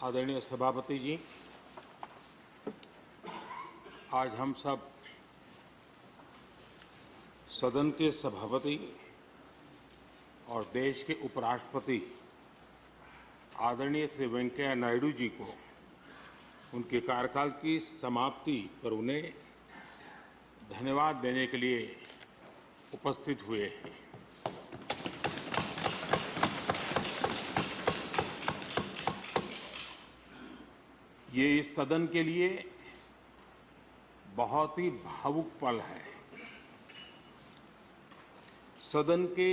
आदरणीय सभापति जी, आज हम सब सदन के सभापति और देश के उपराष्ट्रपति आदरणीय श्री वेंकैया नायडू जी को उनके कार्यकाल की समाप्ति पर उन्हें धन्यवाद देने के लिए उपस्थित हुए हैं। ये इस सदन के लिए बहुत ही भावुक पल है। सदन के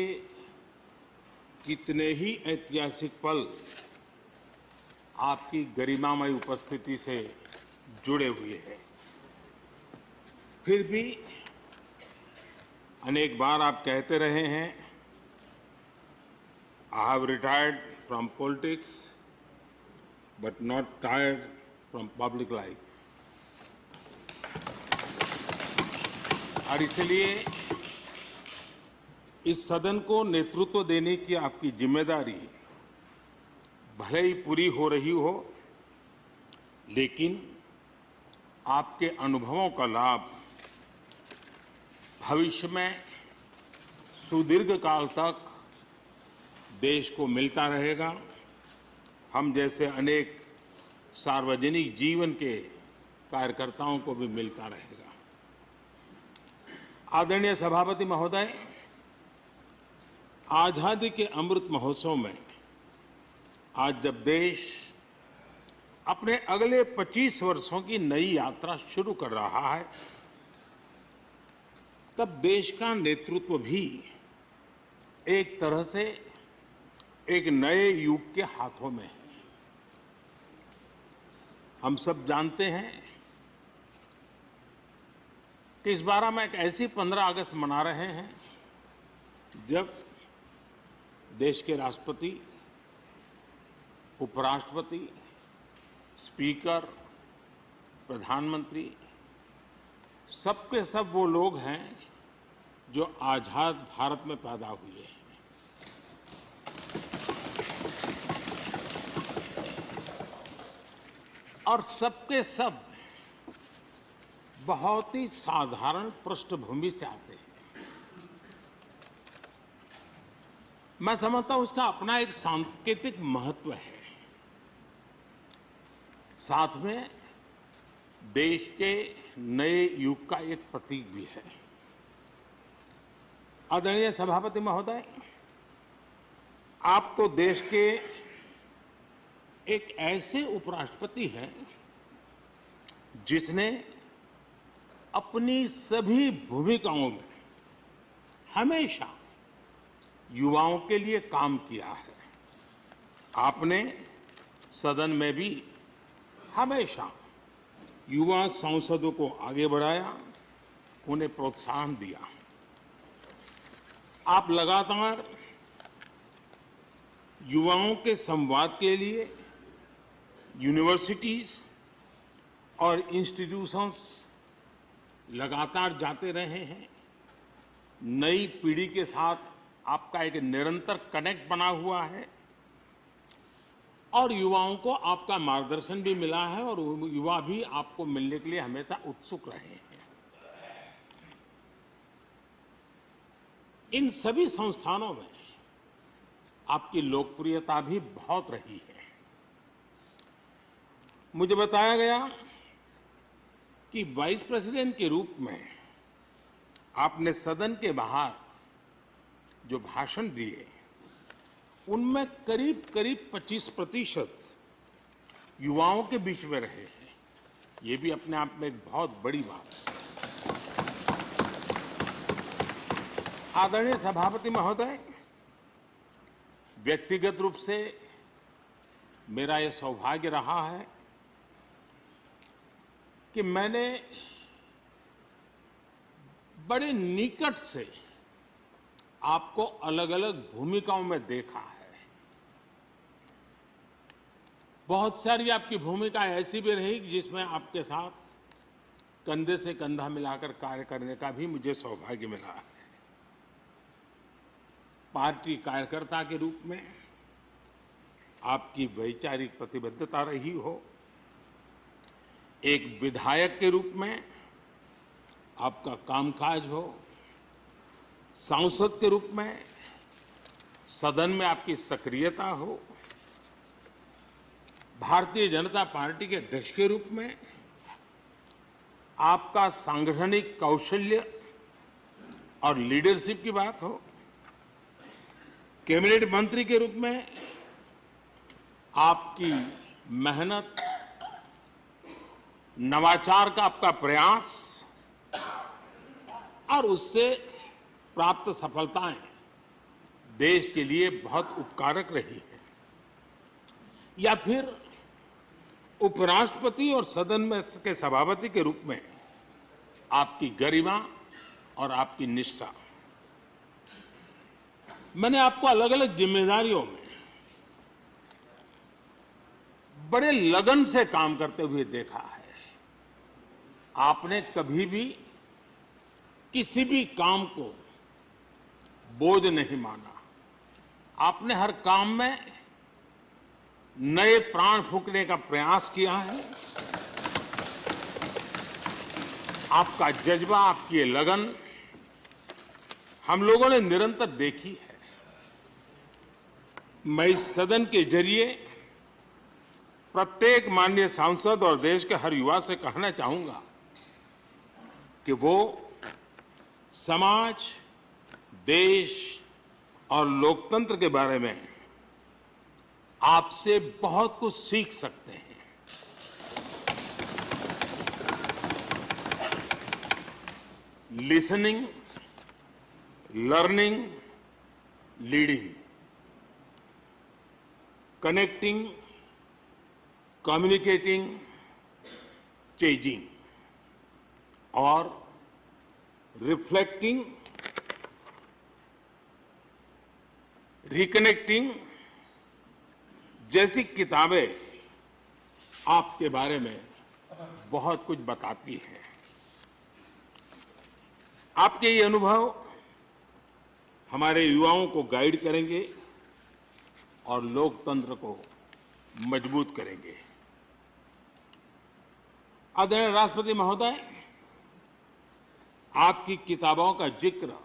कितने ही ऐतिहासिक पल आपकी गरिमामय उपस्थिति से जुड़े हुए हैं। फिर भी अनेक बार आप कहते रहे हैं, I have retired from politics but not tired from public life. और इसलिए इस सदन को नेतृत्व देने की आपकी जिम्मेदारी भले ही पूरी हो रही हो, लेकिन आपके अनुभवों का लाभ भविष्य में सुदीर्घ काल तक देश को मिलता रहेगा। हम जैसे अनेक सार्वजनिक जीवन के कार्यकर्ताओं को भी मिलता रहेगा। आदरणीय सभापति महोदय, आजादी के अमृत महोत्सव में आज जब देश अपने अगले 25 वर्षों की नई यात्रा शुरू कर रहा है, तब देश का नेतृत्व भी एक तरह से एक नए युग के हाथों में है। हम सब जानते हैं कि इस बार हम एक ऐसी 15 अगस्त मना रहे हैं जब देश के राष्ट्रपति, उपराष्ट्रपति, स्पीकर, प्रधानमंत्री सबके सब वो लोग हैं जो आजाद भारत में पैदा हुए हैं। और सबके सब बहुत ही साधारण पृष्ठभूमि से आते हैं। मैं समझता हूं उसका अपना एक सांकेतिक महत्व है, साथ में देश के नए युग का एक प्रतीक भी है। आदरणीय सभापति महोदय, आप तो देश के एक ऐसे उपराष्ट्रपति हैं जिसने अपनी सभी भूमिकाओं में हमेशा युवाओं के लिए काम किया है। आपने सदन में भी हमेशा युवा सांसदों को आगे बढ़ाया, उन्हें प्रोत्साहन दिया। आप लगातार युवाओं के संवाद के लिए यूनिवर्सिटीज और इंस्टीट्यूशंस लगातार जाते रहे हैं। नई पीढ़ी के साथ आपका एक निरंतर कनेक्ट बना हुआ है और युवाओं को आपका मार्गदर्शन भी मिला है और युवा भी आपको मिलने के लिए हमेशा उत्सुक रहे हैं। इन सभी संस्थानों में आपकी लोकप्रियता भी बहुत रही है। मुझे बताया गया कि वाइस प्रेसिडेंट के रूप में आपने सदन के बाहर जो भाषण दिए, उनमें करीब करीब 25% युवाओं के बीच में रहे हैं। ये भी अपने आप में एक बहुत बड़ी बात है। आदरणीय सभापति महोदय, व्यक्तिगत रूप से मेरा यह सौभाग्य रहा है कि मैंने बड़े निकट से आपको अलग अलग भूमिकाओं में देखा है। बहुत सारी आपकी भूमिका ऐसी भी रही जिसमें आपके साथ कंधे से कंधा मिलाकर कार्य करने का भी मुझे सौभाग्य मिला है। पार्टी कार्यकर्ता के रूप में, आपकी वैचारिक प्रतिबद्धता रही हो, एक विधायक के रूप में आपका कामकाज हो, सांसद के रूप में सदन में आपकी सक्रियता हो, भारतीय जनता पार्टी के अध्यक्ष के रूप में आपका सांगठनिक कौशल्य और लीडरशिप की बात हो, कैबिनेट मंत्री के रूप में आपकी मेहनत, नवाचार का आपका प्रयास और उससे प्राप्त सफलताएं देश के लिए बहुत उपकारक रही है, या फिर उपराष्ट्रपति और सदन में के सभापति के रूप में आपकी गरिमा और आपकी निष्ठा। मैंने आपको अलग अलग जिम्मेदारियों में बड़े लगन से काम करते हुए देखा है। आपने कभी भी किसी भी काम को बोझ नहीं माना। आपने हर काम में नए प्राण फूंकने का प्रयास किया है। आपका जज्बा, आपकी लगन हम लोगों ने निरंतर देखी है। मैं इस सदन के जरिए प्रत्येक माननीय सांसद और देश के हर युवा से कहना चाहूंगा कि वो समाज, देश और लोकतंत्र के बारे में आपसे बहुत कुछ सीख सकते हैं। Listening, learning, leading, connecting, communicating, changing और रिफ्लेक्टिंग, रिकनेक्टिंग जैसी किताबें आपके बारे में बहुत कुछ बताती हैं। आपके ये अनुभव हमारे युवाओं को गाइड करेंगे और लोकतंत्र को मजबूत करेंगे। आदरणीय राष्ट्रपति महोदय, आपकी किताबों का जिक्र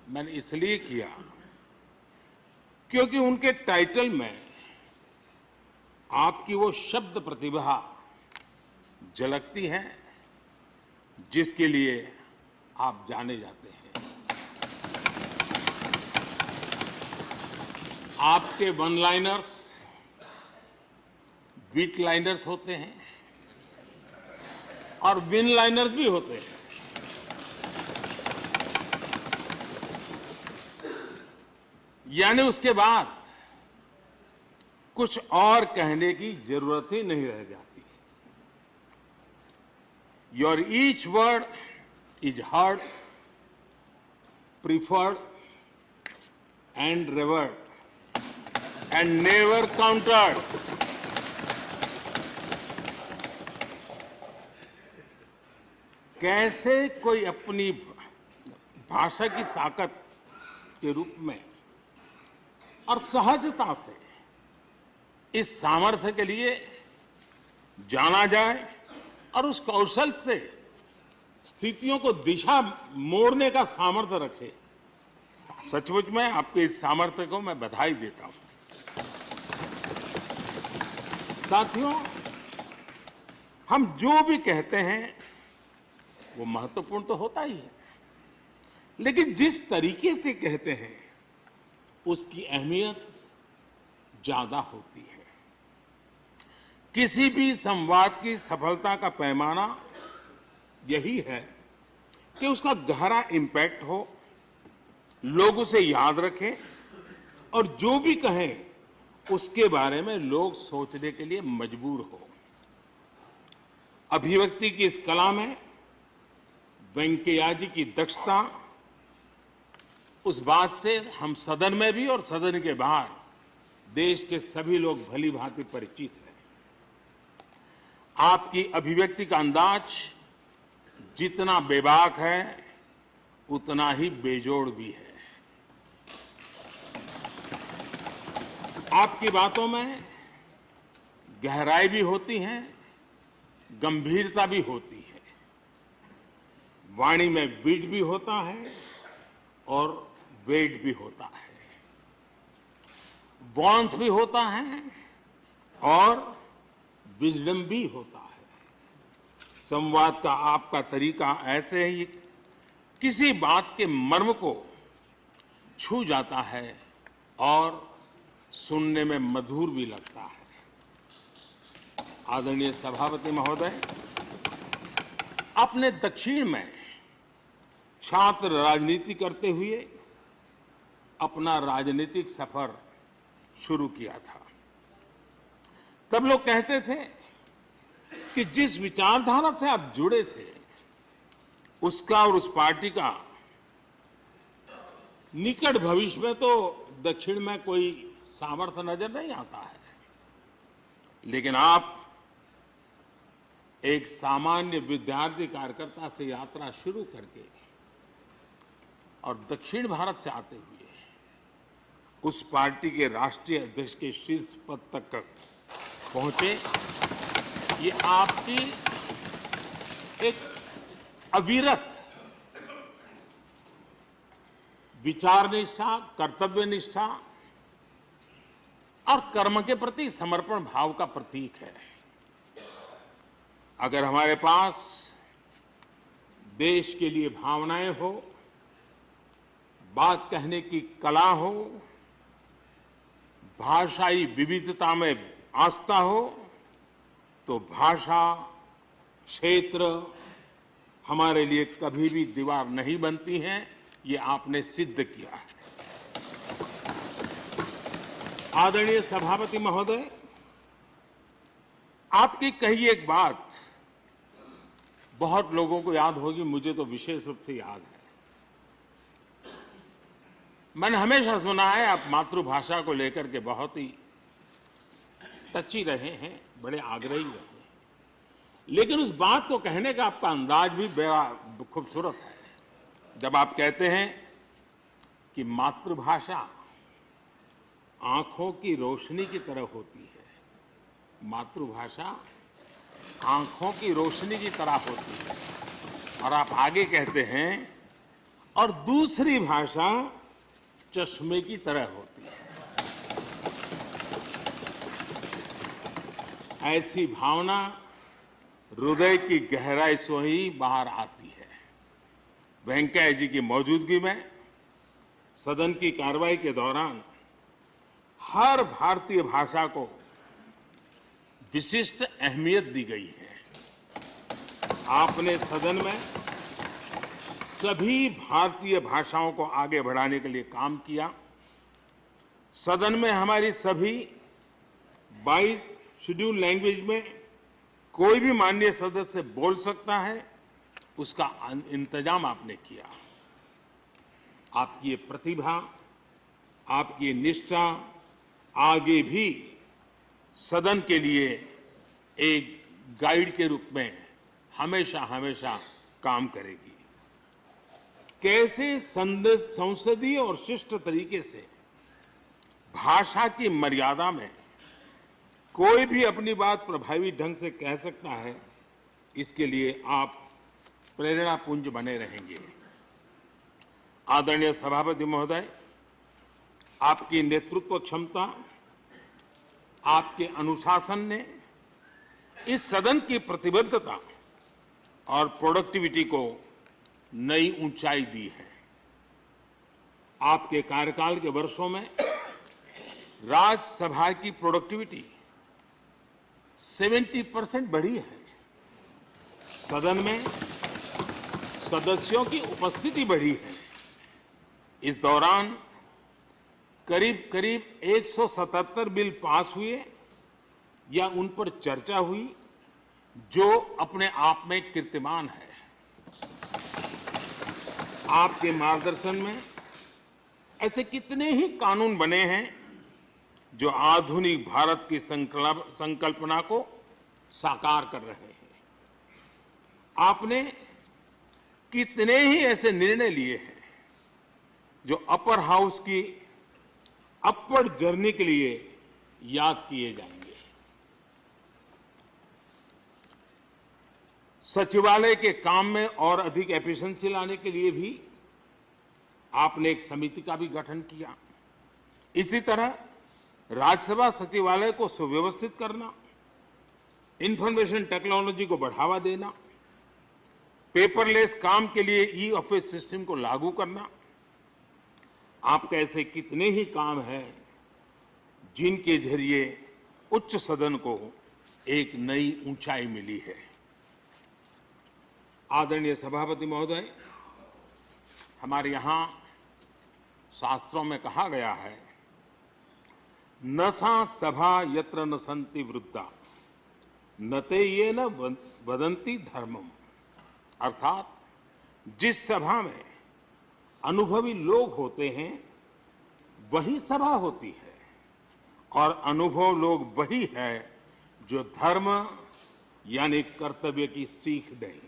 मैंने इसलिए किया क्योंकि उनके टाइटल में आपकी वो शब्द प्रतिभा झलकती है जिसके लिए आप जाने जाते हैं। आपके वन लाइनर्स, बीट लाइनर्स होते हैं और विन लाइनर्स भी होते हैं। यानी उसके बाद कुछ और कहने की जरूरत ही नहीं रह जाती। Your each word is heard, preferred and reward and never countered. कैसे कोई अपनी भाषा की ताकत के रूप में और सहजता से इस सामर्थ्य के लिए जाना जाए और उस कौशल से स्थितियों को दिशा मोड़ने का सामर्थ्य रखे, सचमुच में आपके इस सामर्थ्य को मैं बधाई देता हूं। साथियों, हम जो भी कहते हैं वो महत्वपूर्ण तो होता ही है, लेकिन जिस तरीके से कहते हैं उसकी अहमियत ज्यादा होती है। किसी भी संवाद की सफलता का पैमाना यही है कि उसका गहरा इम्पैक्ट हो, लोग उसे याद रखें और जो भी कहें उसके बारे में लोग सोचने के लिए मजबूर हो। अभिव्यक्ति की इस कला में वेंकैया जी की दक्षता, उस बात से हम सदन में भी और सदन के बाहर देश के सभी लोग भली भांति परिचित हैं। आपकी अभिव्यक्ति का अंदाज जितना बेबाक है उतना ही बेजोड़ भी है। आपकी बातों में गहराई भी होती है, गंभीरता भी होती है, वाणी में बीट भी होता है और वेट भी होता है, वार्मथ भी होता है और विजडम भी होता है। संवाद का आपका तरीका ऐसे ही किसी बात के मर्म को छू जाता है और सुनने में मधुर भी लगता है। आदरणीय सभापति महोदय, आपने दक्षिण में छात्र राजनीति करते हुए अपना राजनीतिक सफर शुरू किया था। तब लोग कहते थे कि जिस विचारधारा से आप जुड़े थे उसका और उस पार्टी का निकट भविष्य में तो दक्षिण में कोई सामर्थ्य नजर नहीं आता है, लेकिन आप एक सामान्य विद्यार्थी कार्यकर्ता से यात्रा शुरू करके और दक्षिण भारत से आते हुए उस पार्टी के राष्ट्रीय अध्यक्ष के शीर्ष पद तक पहुंचे। ये आपकी एक अविरत विचार निष्ठा, कर्तव्य निष्ठा और कर्म के प्रति समर्पण भाव का प्रतीक है। अगर हमारे पास देश के लिए भावनाएं हो, बात कहने की कला हो, भाषाई विविधता में आस्था हो, तो भाषा, क्षेत्र हमारे लिए कभी भी दीवार नहीं बनती हैं। ये आपने सिद्ध किया है। आदरणीय सभापति महोदय, आपकी कही एक बात बहुत लोगों को याद होगी, मुझे तो विशेष रूप से याद है। मैंने हमेशा सुना है आप मातृभाषा को लेकर के बहुत ही टची रहे हैं, बड़े आग्रही रहे हैं, लेकिन उस बात को कहने का आपका अंदाज भी बड़ा खूबसूरत है। जब आप कहते हैं कि मातृभाषा आंखों की रोशनी की तरह होती है, मातृभाषा आंखों की रोशनी की तरह होती है, और आप आगे कहते हैं और दूसरी भाषा चश्मे की तरह होती है। ऐसी भावना हृदय की गहराई से ही बाहर आती है। वेंकैया जी की मौजूदगी में सदन की कार्रवाई के दौरान हर भारतीय भाषा को विशिष्ट अहमियत दी गई है। आपने सदन में सभी भारतीय भाषाओं को आगे बढ़ाने के लिए काम किया। सदन में हमारी सभी 22 शेड्यूल लैंग्वेज में कोई भी माननीय सदस्य बोल सकता है, उसका इंतजाम आपने किया। आपकी ये प्रतिभा, आपकी ये निष्ठा आगे भी सदन के लिए एक गाइड के रूप में हमेशा हमेशा काम करेगी। कैसे संसदीय और शिष्ट तरीके से भाषा की मर्यादा में कोई भी अपनी बात प्रभावी ढंग से कह सकता है, इसके लिए आप प्रेरणापुंज बने रहेंगे। आदरणीय सभापति महोदय, आपकी नेतृत्व क्षमता, आपके अनुशासन ने इस सदन की प्रतिबद्धता और प्रोडक्टिविटी को नई ऊंचाई दी है। आपके कार्यकाल के वर्षों में राज्यसभा की प्रोडक्टिविटी 70% बढ़ी है। सदन में सदस्यों की उपस्थिति बढ़ी है। इस दौरान करीब करीब 177 बिल पास हुए या उन पर चर्चा हुई, जो अपने आप में कीर्तिमान है। आपके मार्गदर्शन में ऐसे कितने ही कानून बने हैं जो आधुनिक भारत की संकल्पना को साकार कर रहे हैं। आपने कितने ही ऐसे निर्णय लिए हैं जो अपर हाउस की अपवर्ड जर्नी के लिए याद किए जाएंगे। सचिवालय के काम में और अधिक एफिशिएंसी लाने के लिए भी आपने एक समिति का भी गठन किया। इसी तरह राज्यसभा सचिवालय को सुव्यवस्थित करना, इंफॉर्मेशन टेक्नोलॉजी को बढ़ावा देना, पेपरलेस काम के लिए ई ऑफिस सिस्टम को लागू करना, आपके ऐसे कितने ही काम हैं जिनके जरिए उच्च सदन को एक नई ऊंचाई मिली है। आदरणीय सभापति महोदय, हमारे यहाँ शास्त्रों में कहा गया है, न सा सभा यत्र न सन्ति वृद्धा न ते ये न वदन्ति धर्मम। अर्थात जिस सभा में अनुभवी लोग होते हैं वही सभा होती है, और अनुभव लोग वही है जो धर्म यानी कर्तव्य की सीख दें।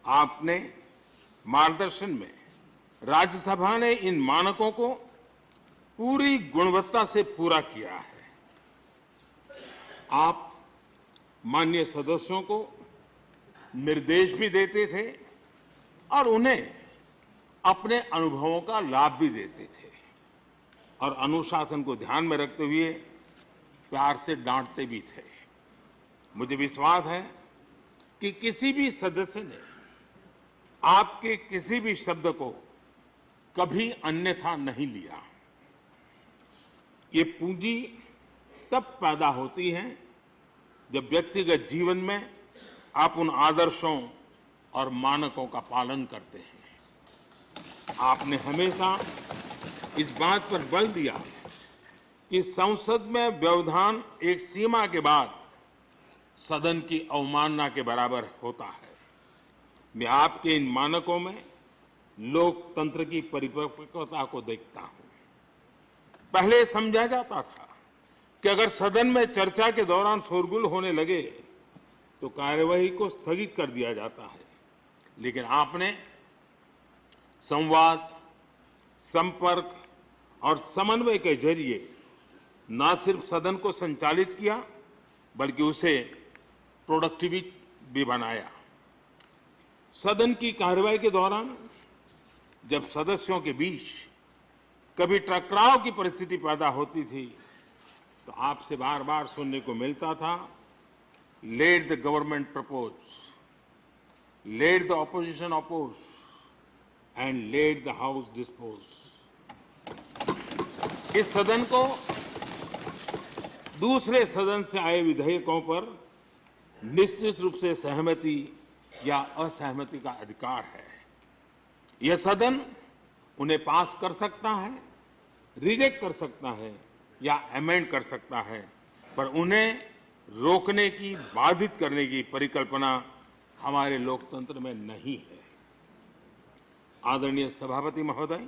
आपने मार्गदर्शन में राज्यसभा ने इन मानकों को पूरी गुणवत्ता से पूरा किया है। आप माननीय सदस्यों को निर्देश भी देते थे और उन्हें अपने अनुभवों का लाभ भी देते थे, और अनुशासन को ध्यान में रखते हुए प्यार से डांटते भी थे। मुझे विश्वास है कि किसी भी सदस्य ने आपके किसी भी शब्द को कभी अन्यथा नहीं लिया। ये पूंजी तब पैदा होती है जब व्यक्तिगत जीवन में आप उन आदर्शों और मानकों का पालन करते हैं। आपने हमेशा इस बात पर बल दिया कि संसद में व्यवधान एक सीमा के बाद सदन की अवमानना के बराबर होता है। मैं आपके इन मानकों में लोकतंत्र की परिपक्वता को देखता हूं। पहले समझा जाता था कि अगर सदन में चर्चा के दौरान शोरगुल होने लगे तो कार्यवाही को स्थगित कर दिया जाता है, लेकिन आपने संवाद, संपर्क और समन्वय के जरिए न सिर्फ सदन को संचालित किया बल्कि उसे प्रोडक्टिव भी बनाया। सदन की कार्यवाही के दौरान जब सदस्यों के बीच कभी टकराव की परिस्थिति पैदा होती थी तो आपसे बार बार सुनने को मिलता था, let the government propose, let the opposition oppose and let the house dispose. इस सदन को दूसरे सदन से आए विधेयकों पर निश्चित रूप से सहमति या असहमति का अधिकार है। यह सदन उन्हें पास कर सकता है, रिजेक्ट कर सकता है या अमेंड कर सकता है, पर उन्हें रोकने की, बाधित करने की परिकल्पना हमारे लोकतंत्र में नहीं है। आदरणीय सभापति महोदय,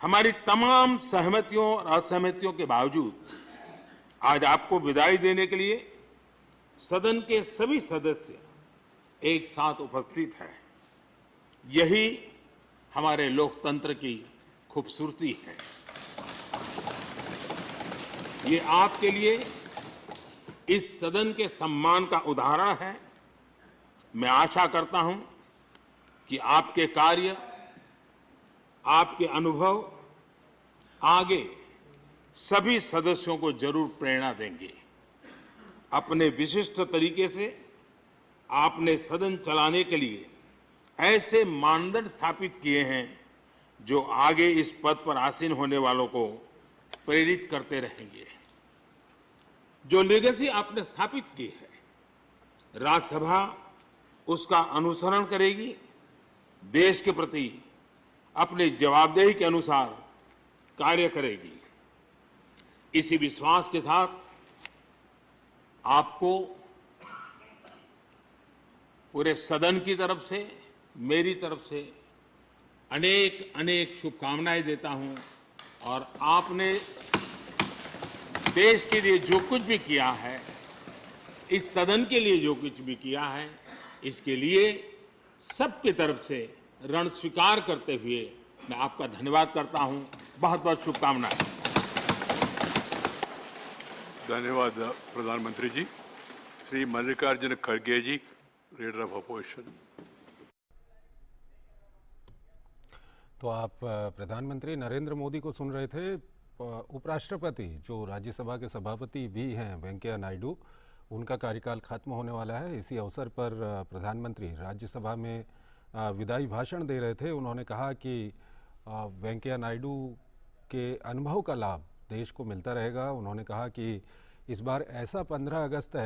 हमारी तमाम सहमतियों और असहमतियों के बावजूद आज आपको विदाई देने के लिए सदन के सभी सदस्य एक साथ उपस्थित हैं। यही हमारे लोकतंत्र की खूबसूरती है। ये आपके लिए इस सदन के सम्मान का उदाहरण है। मैं आशा करता हूं कि आपके कार्य, आपके अनुभव आगे सभी सदस्यों को जरूर प्रेरणा देंगे। अपने विशिष्ट तरीके से आपने सदन चलाने के लिए ऐसे मानदंड स्थापित किए हैं जो आगे इस पद पर आसीन होने वालों को प्रेरित करते रहेंगे। जो लेगेसी आपने स्थापित की है, राज्यसभा उसका अनुसरण करेगी, देश के प्रति अपनी जवाबदेही के अनुसार कार्य करेगी। इसी विश्वास के साथ आपको पूरे सदन की तरफ से, मेरी तरफ से अनेक अनेक शुभकामनाएं देता हूं, और आपने देश के लिए जो कुछ भी किया है, इस सदन के लिए जो कुछ भी किया है, इसके लिए सबकी तरफ से ऋण स्वीकार करते हुए मैं आपका धन्यवाद करता हूं। बहुत बहुत शुभकामनाएं। धन्यवाद प्रधानमंत्री जी। श्री मल्लिकार्जुन खड़गे जी, लीडर ऑफ अपोजिशन। तो आप प्रधानमंत्री नरेंद्र मोदी को सुन रहे थे। उपराष्ट्रपति जो राज्यसभा के सभापति भी हैं वेंकैया नायडू, उनका कार्यकाल खत्म होने वाला है। इसी अवसर पर प्रधानमंत्री राज्यसभा में विदाई भाषण दे रहे थे। उन्होंने कहा कि वेंकैया नायडू के अनुभव का लाभ देश को मिलता रहेगा। उन्होंने कहा कि इस बार ऐसा 15 अगस्त है